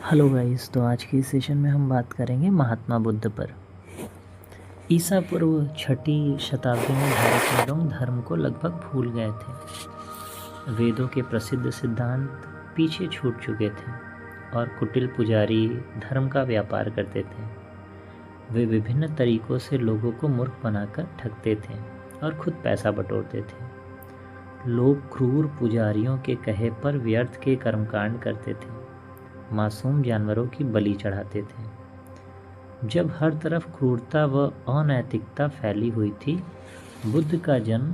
Hello guys, तो आज के इस सेशन में हम बात करेंगे महात्मा बुद्ध पर। ईसा पूर्व छठी शताब्दी में भारत में लोग धर्म को लगभग भूल गए थे। वेदों के प्रसिद्ध सिद्धांत पीछे छूट चुके थे और कुटिल पुजारी धर्म का व्यापार करते थे। वे विभिन्न तरीकों से लोगों को मूर्ख बनाकर ठगते थे और खुद पैसा बटोरते थे। लोग क्रूर पुजारियों के कहे पर व्यर्थ के कर्मकांड करते थे, मासूम जानवरों की बलि चढ़ाते थे। जब हर तरफ क्रूरता व अनैतिकता फैली हुई थी, बुद्ध का जन्म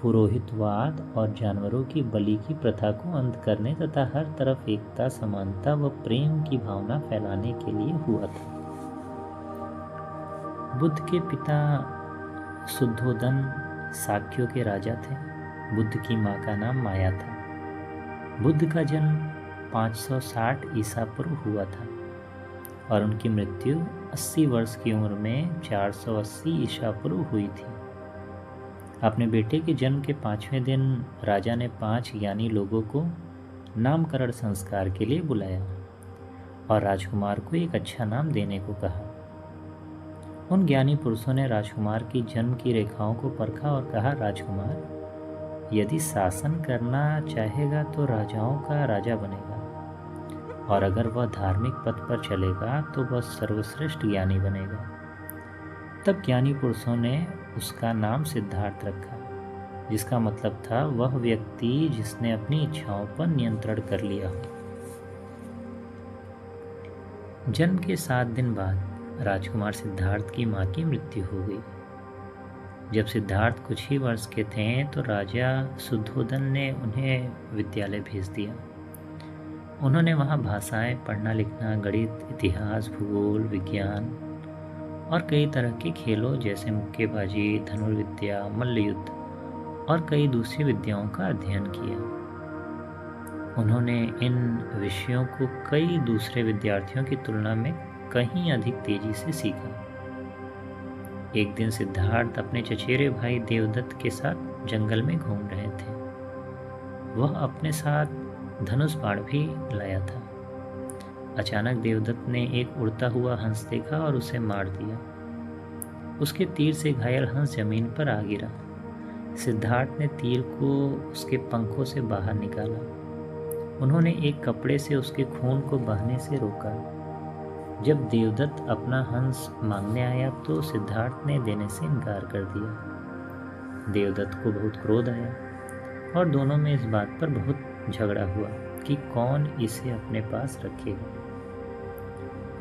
पुरोहितवाद और जानवरों की बलि की प्रथा को अंत करने तथा हर तरफ एकता, समानता व प्रेम की भावना फैलाने के लिए हुआ था। बुद्ध के पिता शुद्धोदन शाक्यों के राजा थे। बुद्ध की मां का नाम माया था। बुद्ध का जन्म 560 ईसा पूर्व हुआ था और उनकी मृत्यु 80 वर्ष की उम्र में 480 ईसा पूर्व हुई थी। अपने बेटे के जन्म के 5वें दिन राजा ने 5 ज्ञानी लोगों को नामकरण संस्कार के लिए बुलाया और राजकुमार को एक अच्छा नाम देने को कहा। उन ज्ञानी पुरुषों ने राजकुमार की जन्म की रेखाओं को परखा और कहा, राजकुमार यदि शासन करना चाहेगा तो राजाओं का राजा बनेगा, और अगर वह धार्मिक पथ पर चलेगा तो वह सर्वश्रेष्ठ ज्ञानी बनेगा। तब ज्ञानी पुरुषों ने उसका नाम सिद्धार्थ रखा, जिसका मतलब था वह व्यक्ति जिसने अपनी इच्छाओं पर नियंत्रण कर लिया हो। जन्म के 7 दिन बाद राजकुमार सिद्धार्थ की मां की मृत्यु हो गई। जब सिद्धार्थ कुछ ही वर्ष के थे तो राजा शुद्धोदन ने उन्हें विद्यालय भेज दिया। उन्होंने वहाँ भाषाएं, पढ़ना लिखना, गणित, इतिहास, भूगोल, विज्ञान और कई तरह के खेलों जैसे मुक्केबाजी, धनुर्विद्या, मल्लयुद्ध और कई दूसरी विद्याओं का अध्ययन किया। उन्होंने इन विषयों को कई दूसरे विद्यार्थियों की तुलना में कहीं अधिक तेजी से सीखा। एक दिन सिद्धार्थ अपने चचेरे भाई देवदत्त के साथ जंगल में घूम रहे थे। वह अपने साथ धनुष बाण भी लाया था। अचानक देवदत्त ने एक उड़ता हुआ हंस देखा और उसे मार दिया। उसके तीर से घायल हंस जमीन पर आ गिरा। सिद्धार्थ ने तीर को उसके पंखों से बाहर निकाला। उन्होंने एक कपड़े से उसके खून को बहने से रोका। जब देवदत्त अपना हंस मांगने आया तो सिद्धार्थ ने देने से इनकार कर दिया। देवदत्त को बहुत क्रोध आया और दोनों में इस बात पर बहुत झगड़ा हुआ कि कौन इसे अपने पास रखेगा।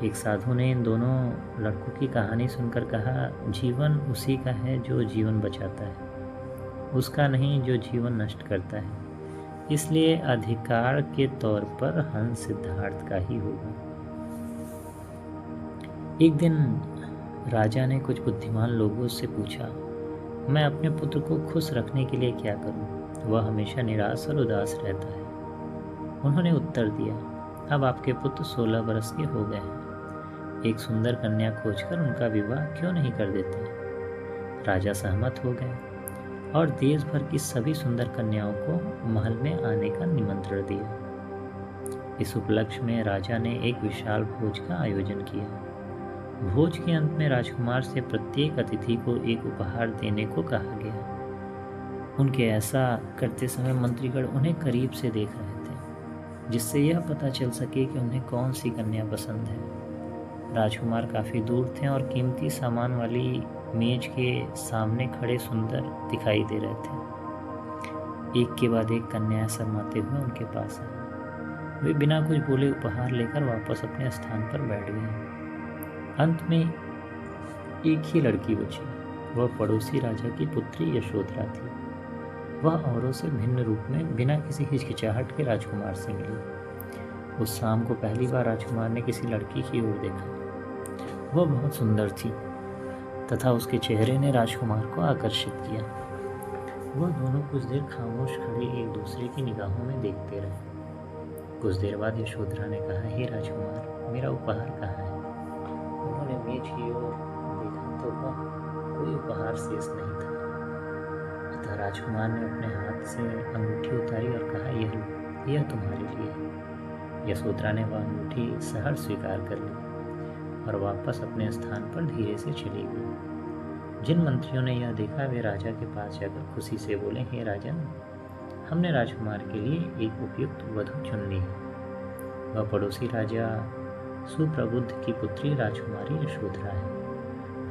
एक साधु ने इन दोनों लड़कों की कहानी सुनकर कहा, जीवन उसी का है जो जीवन बचाता है, उसका नहीं जो जीवन नष्ट करता है। इसलिए अधिकार के तौर पर हंस सिद्धार्थ का ही होगा। एक दिन राजा ने कुछ बुद्धिमान लोगों से पूछा, मैं अपने पुत्र को खुश रखने के लिए क्या करूं? वह हमेशा निराश और उदास रहता है। उन्होंने उत्तर दिया, अब आपके पुत्र 16 वर्ष के हो गए हैं। एक सुंदर कन्या खोजकर उनका विवाह क्यों नहीं कर देते? राजा सहमत हो गए और देश भर की सभी सुंदर कन्याओं को महल में आने का निमंत्रण दिया। इस उपलक्ष्य में राजा ने एक विशाल भोज का आयोजन किया। भोज के अंत में राजकुमार से प्रत्येक अतिथि को एक उपहार देने को कहा गया। उनके ऐसा करते समय मंत्रीगण उन्हें करीब से देख रहे थे, जिससे यह पता चल सके कि उन्हें कौन सी कन्या पसंद है। राजकुमार काफ़ी दूर थे और कीमती सामान वाली मेज के सामने खड़े सुंदर दिखाई दे रहे थे। एक के बाद एक कन्याएं शर्माते हुए उनके पास आई। वे बिना कुछ बोले उपहार लेकर वापस अपने स्थान पर बैठ गए। अंत में एक ही लड़की बची। वह पड़ोसी राजा की पुत्री यशोधरा थी। वह औरों से भिन्न रूप में बिना किसी हिचकिचाहट के राजकुमार से मिली। उस शाम को पहली बार राजकुमार ने किसी लड़की की ओर देखा। वह बहुत सुंदर थी तथा उसके चेहरे ने राजकुमार को आकर्षित किया। वह दोनों कुछ देर खामोश खड़े एक दूसरे की निगाहों में देखते रहे। कुछ देर बाद यशोधरा ने कहा, हे राजकुमार, मेरा उपहार कहाँ है? उन्होंने मेज की ओर देखा तो वह कोई उपहार शेष नहीं था। अतः राजकुमार ने अपने हाथ से अंगूठी उतारी और कहा, यह तुम्हारे लिए है। यशोधरा ने वह अंगूठी सहर्ष स्वीकार कर ली और वापस अपने स्थान पर धीरे से चली गई। जिन मंत्रियों ने यह देखा वे राजा के पास जाकर खुशी से बोले, हे राजन, हमने राजकुमार के लिए एक उपयुक्त वधू चुन ली है। वह पड़ोसी राजा सुप्रबुद्ध की पुत्री राजकुमारी यशोधरा है।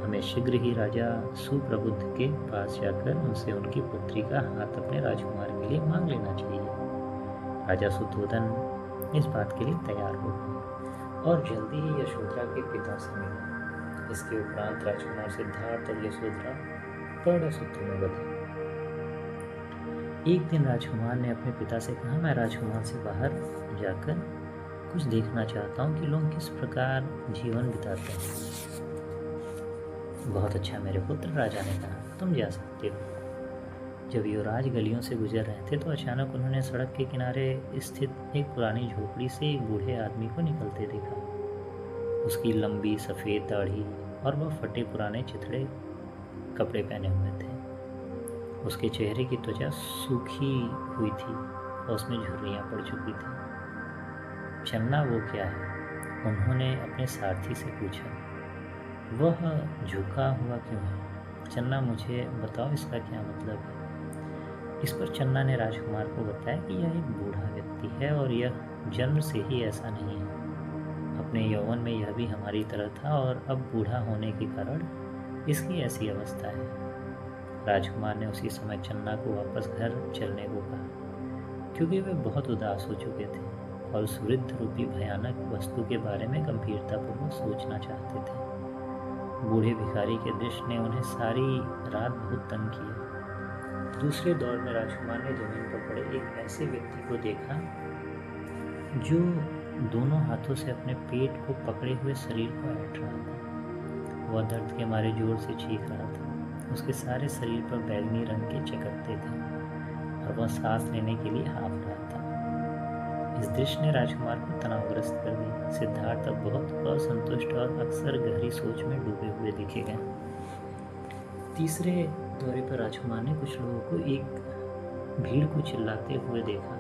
हमें शीघ्र ही राजा सुप्रबुद्ध के पास जाकर उनसे उनकी पुत्री का हाथ अपने राजकुमार के लिए मांग लेना चाहिए। राजा सुद्धोधन इस बात के लिए तैयार हो गए और जल्दी ही यशोधरा के पिता से मिले। इसके उपरांत राजकुमार सिद्धार्थ और यशोधरा पर्ण सूत्र में बंधे। एक दिन राजकुमार ने अपने पिता से कहा, मैं राजकुमार से बाहर जाकर कुछ देखना चाहता हूँ कि लोग किस प्रकार जीवन बिताते हैं। बहुत अच्छा मेरे पुत्र, राजा ने कहा, तुम जा सकते हो। जब युवराज गलियों से गुजर रहे थे तो अचानक उन्होंने सड़क के किनारे स्थित एक पुरानी झोपड़ी से एक बूढ़े आदमी को निकलते देखा। उसकी लंबी सफ़ेद दाढ़ी और वह फटे पुराने चिथड़े कपड़े पहने हुए थे। उसके चेहरे की त्वचा सूखी हुई थी और उसमें झुर्रियाँ पड़ चुकी थी। चन्ना, वो क्या है? उन्होंने अपने सारथी से पूछा। वह झुका हुआ क्यों है? चन्ना, मुझे बताओ इसका क्या मतलब है? इस पर चन्ना ने राजकुमार को बताया कि यह एक बूढ़ा व्यक्ति है और यह जन्म से ही ऐसा नहीं है। अपने यौवन में यह भी हमारी तरह था और अब बूढ़ा होने के कारण इसकी ऐसी अवस्था है। राजकुमार ने उसी समय चन्ना को वापस घर चलने को कहा, क्योंकि वे बहुत उदास हो चुके थे और उस वृद्ध रूपी भयानक वस्तु के बारे में गंभीरतापूर्वक सोचना चाहते थे। बूढ़े भिखारी के दृश्य ने उन्हें सारी रात बहुत तंग किया। दूसरे दौर में राजकुमार ने जमीन पर पड़े एक ऐसे व्यक्ति को देखा जो दोनों हाथों से अपने पेट को पकड़े हुए शरीर को ऐंठ रहा था। वह दर्द के मारे जोर से चीख रहा था। उसके सारे शरीर पर बैगनी रंग के चकत्ते थे और वह सांस लेने के लिए हाँफ रहा था। इस दृश्य ने राजकुमार को तनावग्रस्त कर दिया। सिद्धार्थ अब बहुत असंतुष्ट और अक्सर गहरी सोच में डूबे हुए दिखे गए। तीसरे दौरे पर राजकुमार ने कुछ लोगों को एक भीड़ को चिल्लाते हुए देखा।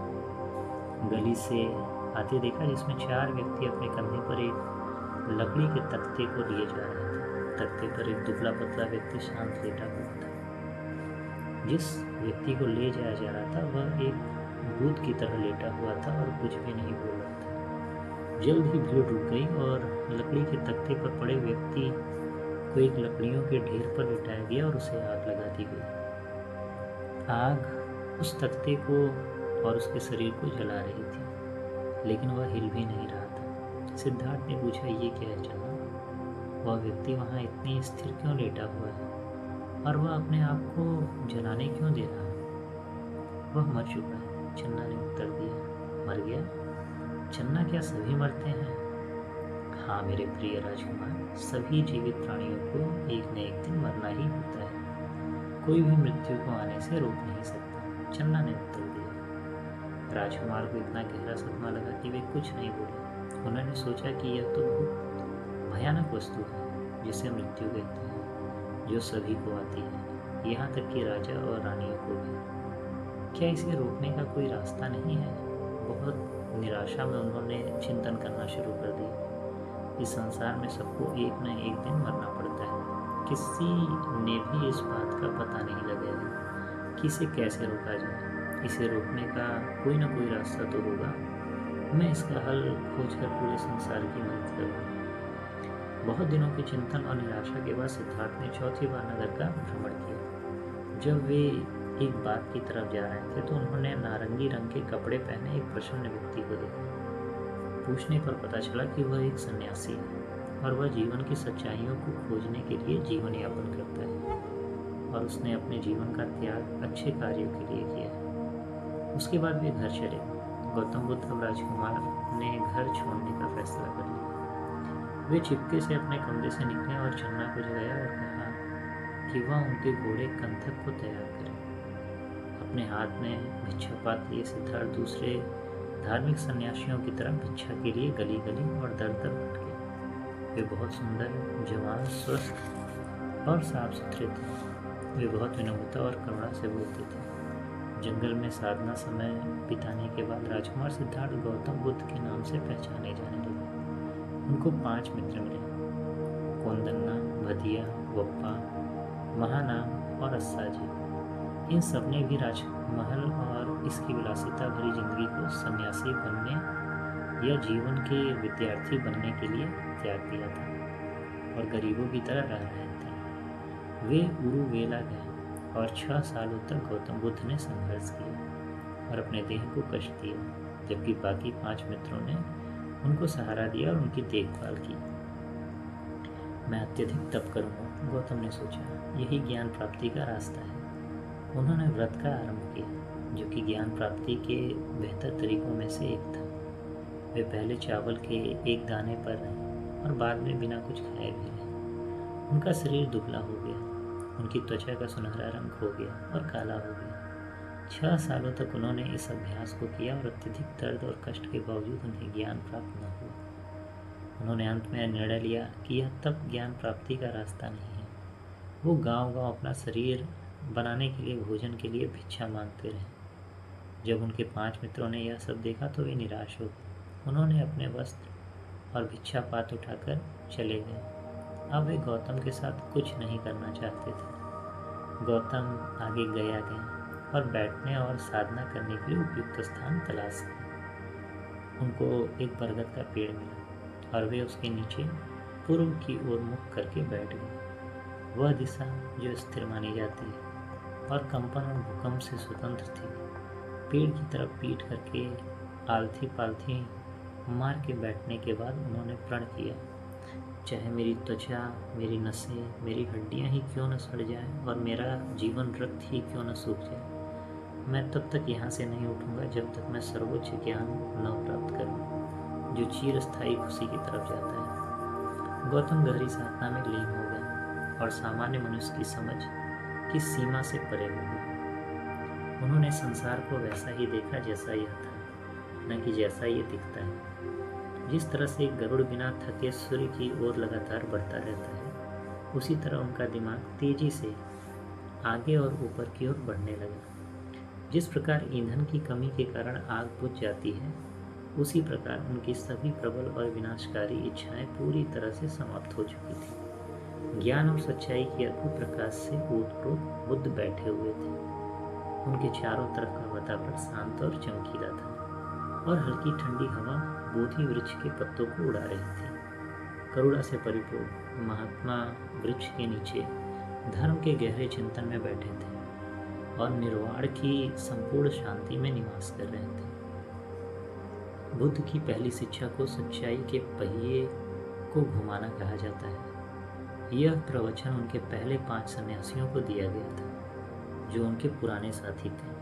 गली से आते देखा जिसमें 4 व्यक्ति अपने कंधे पर एक लकड़ी के तख्ते को लिए जा रहे थे। तख्ते पर एक दुबला पतला व्यक्ति शांत लेटा हुआ था। जिस व्यक्ति को ले जाया जा रहा था वह एक भूत की तरह लेटा हुआ था और कुछ भी नहीं बोल रहा था। जल्द ही भीड़ रुक गई और लकड़ी के तख्ते पर पड़े व्यक्ति को एक लकड़ियों के ढेर पर लिटाया गया और उसे आग लगा दी गई। आग उस तख्ते को और उसके शरीर को जला रही थी, लेकिन वह हिल भी नहीं रहा था। सिद्धार्थ ने पूछा, ये क्या है चन्ना? वह व्यक्ति वहाँ इतनी स्थिर क्यों लेटा हुआ है और वह अपने आप को जलाने क्यों दे रहा है? वह मर चुका है, चन्ना ने उत्तर दिया। मर गया? चन्ना, क्या सभी मरते हैं? हाँ मेरे प्रिय राजकुमार, सभी जीवित प्राणियों को एक न एक दिन मरना ही होता है। कोई भी मृत्यु को आने से रोक नहीं सकता, चन्ना ने उत्तर दिया। राजकुमार को इतना गहरा सदमा लगा कि वे कुछ नहीं बोले। उन्होंने सोचा कि यह तो बहुत भयानक वस्तु है जिसे मृत्यु कहते हैं, जो सभी को आती है, यहाँ तक कि राजा और रानियों को भी। क्या इसे रोकने का कोई रास्ता नहीं है? बहुत निराशा में उन्होंने चिंतन करना शुरू कर दिया। इस संसार में सबको एक न एक दिन मरना पड़ता है। किसी ने भी इस बात का पता नहीं लगाया कि इसे कैसे रोका जाए। इसे रोकने का कोई ना कोई रास्ता तो होगा। मैं इसका हल खोजकर पूरे संसार की मदद करूँगा। बहुत दिनों के चिंतन और निराशा के बाद सिद्धार्थ ने चौथी बार नगर का भ्रमण किया। जब वे एक बाग की तरफ जा रहे थे तो उन्होंने नारंगी रंग के कपड़े पहने एक प्रसन्न व्यक्ति को देखा। पूछने पर पता चला कि वह एक सन्यासी है और वह जीवन की सच्चाइयों को खोजने के लिए जीवन यापन करता है और उसने अपने जीवन का त्याग अच्छे कार्यों के लिए किया है। उसके बाद वे घर चले। गौतम बुद्ध अब राजकुमार ने घर छोड़ने का फैसला कर लिया। वे चुपके से अपने कमरे से निकले और चन्ना को जगाया और कहा कि वह उनके घोड़े कंथक को तैयार करे। अपने हाथ में भिक्षा पात्र लिए सिद्धार्थ दूसरे धार्मिक सन्यासियों की तरह भिक्षा के लिए गली गली और दर दर भटके। वे बहुत सुंदर, जवान, स्वस्थ और साफ सुथरे थे। वे बहुत विनम्रता और करुणा से बोलते थे। जंगल में साधना समय बिताने के बाद राजकुमार सिद्धार्थ गौतम बुद्ध के नाम से पहचाने जाने लगे। उनको 5 मित्र मिले, कोंदन्ना, भदिया, वप्पा, महानाम और अस्साजी। इन सबने भी राजमहल और इसकी विलासिता भरी जिंदगी को सन्यासी बनने या जीवन के विद्यार्थी बनने के लिए त्याग दिया था और गरीबों की तरह रह रहे थे। वे उरुवेला गए और 6 सालों तक गौतम बुद्ध ने संघर्ष किया और अपने देह को कष्ट दिया, जबकि बाकी 5 मित्रों ने उनको सहारा दिया और उनकी देखभाल की। मैं अत्यधिक तप करूँगा, गौतम ने सोचा, यही ज्ञान प्राप्ति का रास्ता है। उन्होंने व्रत का आरंभ किया, जो कि ज्ञान प्राप्ति के बेहतर तरीकों में से एक था। वे पहले चावल के एक दाने पर रहे और बाद में बिना कुछ खाए भी रहे। उनका शरीर दुबला हो गया, उनकी त्वचा का सुनहरा रंग खो गया और काला हो गया। 6 सालों तक उन्होंने इस अभ्यास को किया और अत्यधिक दर्द और कष्ट के बावजूद उन्हें ज्ञान प्राप्त न हुआ। उन्होंने अंत में निर्णय लिया कि यह तब ज्ञान प्राप्ति का रास्ता नहीं है। वो गांव-गांव अपना शरीर बनाने के लिए भोजन के लिए भिक्षा मांगते रहे। जब उनके 5 मित्रों ने यह सब देखा तो वे निराश हो गए। उन्होंने अपने वस्त्र और भिक्षा पात्र उठाकर चले गए। अब वे गौतम के साथ कुछ नहीं करना चाहते थे। गौतम आगे गया और बैठने और साधना करने के लिए उपयुक्त स्थान तलाश किया। उनको एक बरगद का पेड़ मिला और वे उसके नीचे पूर्व की ओर मुख करके बैठ गए। वह दिशा जो स्थिर मानी जाती है और कंपन और भूकंप से स्वतंत्र थी। पेड़ की तरफ पीठ करके आलथी पालथी मार के बैठने के बाद उन्होंने प्रण किया, चाहे मेरी त्वचा, मेरी नसें, मेरी हड्डियां ही क्यों न सड़ जाएं और मेरा जीवन रक्त ही क्यों न सूख जाए, मैं तब तक यहाँ से नहीं उठूँगा जब तक मैं सर्वोच्च ज्ञान न प्राप्त करूँ, जो चिरस्थायी खुशी की तरफ जाता है। गौतम गहरी साधना में लीन हो गए और सामान्य मनुष्य की समझ की सीमा से परे हो गए। उन्होंने संसार को वैसा ही देखा जैसा यह था, न कि जैसा ये दिखता है। जिस तरह से एक गरुड़ बिना थके सूर्य की ओर लगातार बढ़ता रहता है, उसी तरह उनका दिमाग तेजी से आगे और ऊपर की ओर बढ़ने लगा। जिस प्रकार ईंधन की कमी के कारण आग बुझ जाती है, उसी प्रकार उनकी सभी प्रबल और विनाशकारी इच्छाएं पूरी तरह से समाप्त हो चुकी थी। ज्ञान और सच्चाई के अद्भुत प्रकाश से ओतप्रोत बुद्ध बैठे हुए थे। उनके चारों तरफ का वातावरण शांत और चमकीला था और हल्की ठंडी हवा बोधि वृक्ष के पत्तों को उड़ा रही थी। करुणा से परिपूर्ण महात्मा वृक्ष के नीचे धर्म के गहरे चिंतन में बैठे थे और निर्वाण की संपूर्ण शांति में निवास कर रहे थे। बुद्ध की पहली शिक्षा को सच्चाई के पहिए को घुमाना कहा जाता है। यह प्रवचन उनके पहले 5 सन्यासियों को दिया गया था, जो उनके पुराने साथी थे।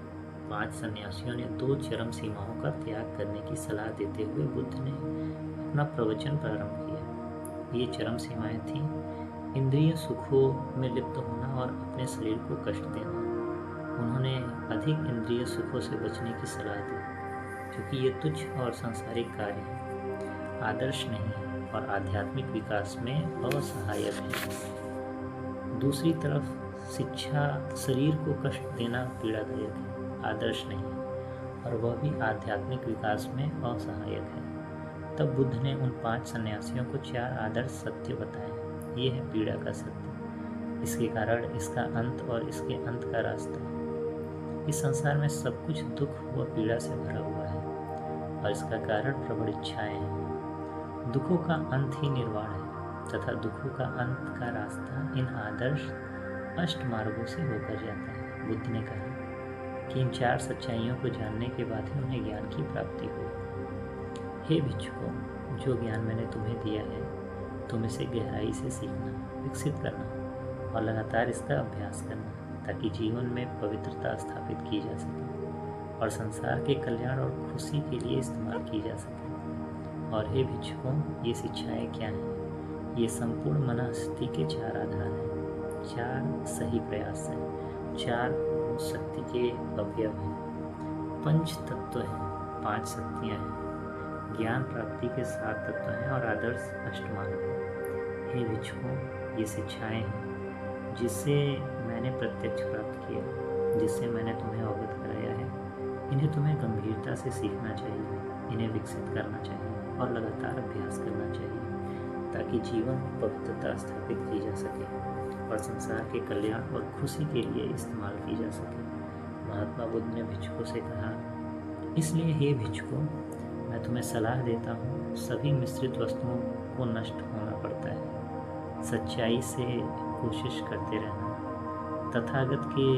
5 सन्यासियों ने 2 चरम सीमाओं का त्याग करने की सलाह देते हुए बुद्ध ने अपना प्रवचन प्रारंभ किया। ये चरम सीमाएं थीं इंद्रिय सुखों में लिप्त होना और अपने शरीर को कष्ट देना। उन्होंने अधिक इंद्रिय सुखों से बचने की सलाह दी, क्योंकि ये तुच्छ और सांसारिक कार्य हैं, आदर्श नहीं है और आध्यात्मिक विकास में असहायक है। दूसरी तरफ शिक्षा शरीर को कष्ट देना पीड़ादायक है, आदर्श नहीं और वह भी आध्यात्मिक विकास में असहायक है। तब बुद्ध ने उन 5 सन्यासियों को 4 आदर्श सत्य बताए। ये है पीड़ा का सत्य, इसके कारण, इसका अंत और इसके अंत का रास्ता। इस संसार में सब कुछ दुख व पीड़ा से भरा हुआ है और इसका कारण प्रबल इच्छाएं हैं। दुखों का अंत ही निर्वाण है तथा दुखों का अंत का रास्ता इन आदर्श अष्ट मार्गों से होकर जाता है। बुद्ध ने कहा कि इन 4 सच्चाइयों को जानने के बाद ही उन्हें ज्ञान की प्राप्ति हो। हे भिक्षुकों, जो ज्ञान मैंने तुम्हें दिया है, तुम इसे गहराई से सीखना, विकसित करना और लगातार इसका अभ्यास करना, ताकि जीवन में पवित्रता स्थापित की जा सके और संसार के कल्याण और खुशी के लिए इस्तेमाल की जा सके। और हे भिक्षुकों, ये शिक्षाएं क्या हैं? ये संपूर्ण मनस्थिति के 4 आधार हैं, 4 सही प्रयास हैं, 4 शक्ति के अवयव हैं, 5 तत्व हैं, 5 शक्तियाँ हैं, ज्ञान प्राप्ति के 7 तत्व हैं और आदर्श अष्टमार्ग हैं। हे भिक्षुकों, ये शिक्षाएं हैं जिससे मैंने प्रत्यक्ष प्राप्त किया, जिससे मैंने तुम्हें अवगत कराया है इन्हें तुम्हें गंभीरता से सीखना चाहिए, इन्हें विकसित करना चाहिए और लगातार अभ्यास करना चाहिए ताकि जीवन में पवित्रता स्थापित की जा सके और संसार के कल्याण और खुशी के लिए इस्तेमाल की जा सके। महात्मा बुद्ध ने भिक्षुकों से कहा, इसलिए हे भिक्षुकों, मैं तुम्हें सलाह देता हूँ, सभी मिश्रित वस्तुओं को नष्ट होना पड़ता है। सच्चाई से कोशिश करते रहना। तथागत के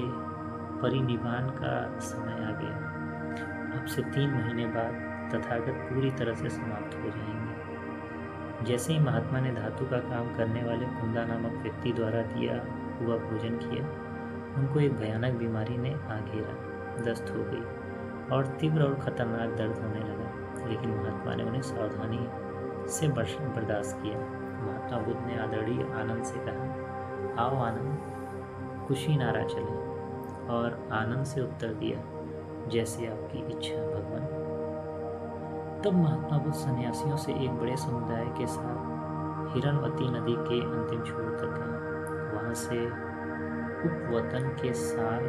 परिनिर्वाण का समय आ गया। अब से 3 महीने बाद तथागत पूरी तरह से समाप्त हो जाएंगे। जैसे ही महात्मा ने धातु का काम करने वाले कुंदा नामक व्यक्ति द्वारा दिया हुआ भोजन किया, उनको एक भयानक बीमारी ने आ घेरा। दस्त हो गई और तीव्र और खतरनाक दर्द होने लगा, लेकिन महात्मा ने उन्हें सावधानी से बर्दाश्त किया। महात्मा बुद्ध ने आदरणीय आनंद से कहा, आओ आनंद, कुशीनारा चले। और आनंद से उत्तर दिया, जैसे आपकी इच्छा भगवान। तब महात्मा बुद्ध सन्यासियों से एक बड़े समुदाय के साथ हिरणवती नदी के अंतिम छोर तक गए। वहां से उपवतन के साल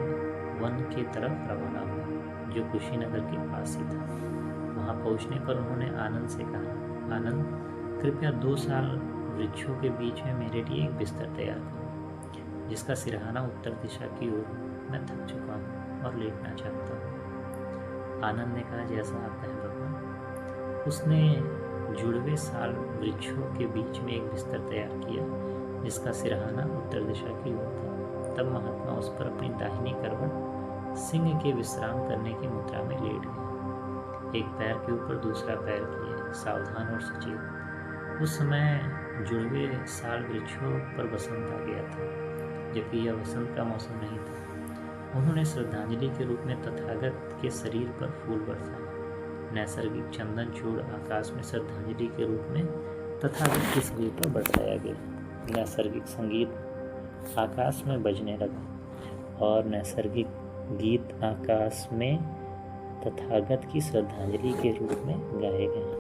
वन के तरफ रवाना हुए, जो कुशीनगर के पास ही था। वहां पहुंचने पर उन्होंने आनंद से कहा, आनंद, कृपया 2 साल वृक्षों के बीच में मेरे लिए एक बिस्तर तैयार करो, जिसका सिरहाना उत्तर दिशा की ओर। मैं थक चुका हूँ और लेटना चाहता हूँ। आनंद ने कहा, जैसा आप कहें भगवान। उसने जुड़वे साल वृक्षों के बीच में एक बिस्तर तैयार किया, जिसका सिरहाना उत्तर दिशा की ओर था। तब महात्मा उस पर अपनी दाहिनी करवट सिंह के विश्राम करने की मुद्रा में लेट गए, एक पैर के ऊपर दूसरा पैर किए, सावधान और सचेत। उस समय जुड़वे साल वृक्षों पर वसंत आ गया था, जबकि यह वसंत का मौसम नहीं था। उन्होंने श्रद्धांजलि के रूप में तथागत के शरीर पर फूल बरसाए। नैसर्गिक चंदन चूड़ आकाश में श्रद्धांजलि के रूप में तथागत के शरीर पर बरसाया गया। नैसर्गिक संगीत आकाश में बजने लगा और नैसर्गिक गीत आकाश में तथागत की श्रद्धांजलि के रूप में गाए गए।